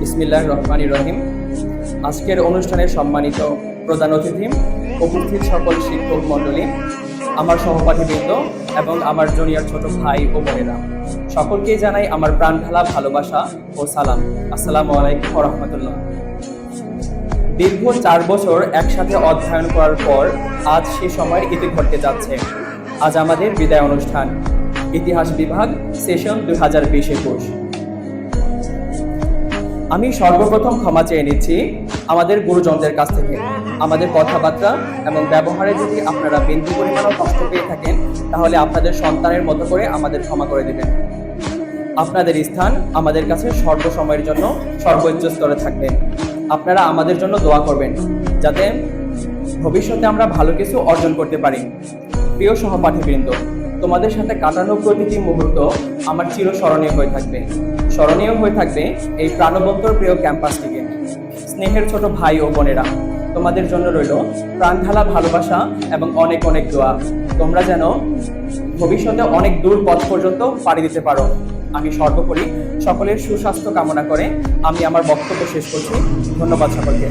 বিসমিল্লাহির রহমানির রহিম। আজকের অনুষ্ঠানের সম্মানিত প্রধান অতিথি, উপস্থিত সকল শিক্ষক মণ্ডলী, আমার সহপাঠীবৃন্দ এবং আমার জুনিয়র ছোট ভাই ও বোনেরা, সকলকেই জানাই আমার প্রাণঢালা ভালোবাসা ও সালাম। আসসালামু আলাইকুম ওয়া রাহমাতুল্লাহ। দীর্ঘ 4 বছর একসাথে অধ্যয়ন করার পর আজ সে সময়ের ইতি ঘটতে যাচ্ছে। আজ আমাদের বিদায় অনুষ্ঠান, ইতিহাস বিভাগ, সেশন 2020-21। আমি সর্বপ্রথম ক্ষমা চেয়ে নিচ্ছি আমাদের গুরুজনদের কাছ থেকে। আমাদের কথাবার্তা এবং ব্যবহারে যদি আপনারা বিন্দু পরিমাণও কষ্ট পেয়ে থাকেন, তাহলে আপনাদের সন্তানের মতো করে আমাদের ক্ষমা করে দেবেন। আপনাদের স্থান আমাদের কাছে সর্বসময়ের জন্য সর্বোচ্চ স্তরে থাকবে। আপনারা আমাদের জন্য দোয়া করবেন, যাতে ভবিষ্যতে আমরা ভালো কিছু অর্জন করতে পারি। প্রিয় সহপাঠীবৃন্দ, তোমাদের সাথে কাটানো প্রতিটি মুহূর্ত আমার চিরস্মরণীয় হয়ে থাকবে। স্মরণীয় হয়ে থাকবে এই প্রাণবন্তর প্রিয় ক্যাম্পাসটিকে। স্নেহের ছোট ভাই ও বোনেরা, তোমাদের জন্য রইল প্রাণঢালা ভালোবাসা এবং অনেক অনেক দোয়া। তোমরা যেন ভবিষ্যতে অনেক দূর পথ পর্যন্ত পাড়ি দিতে পারো। আমি সর্বোপরি সকলের সুস্বাস্থ্য কামনা করে আমি আমার বক্তব্য শেষ করছি। ধন্যবাদ সকলকে।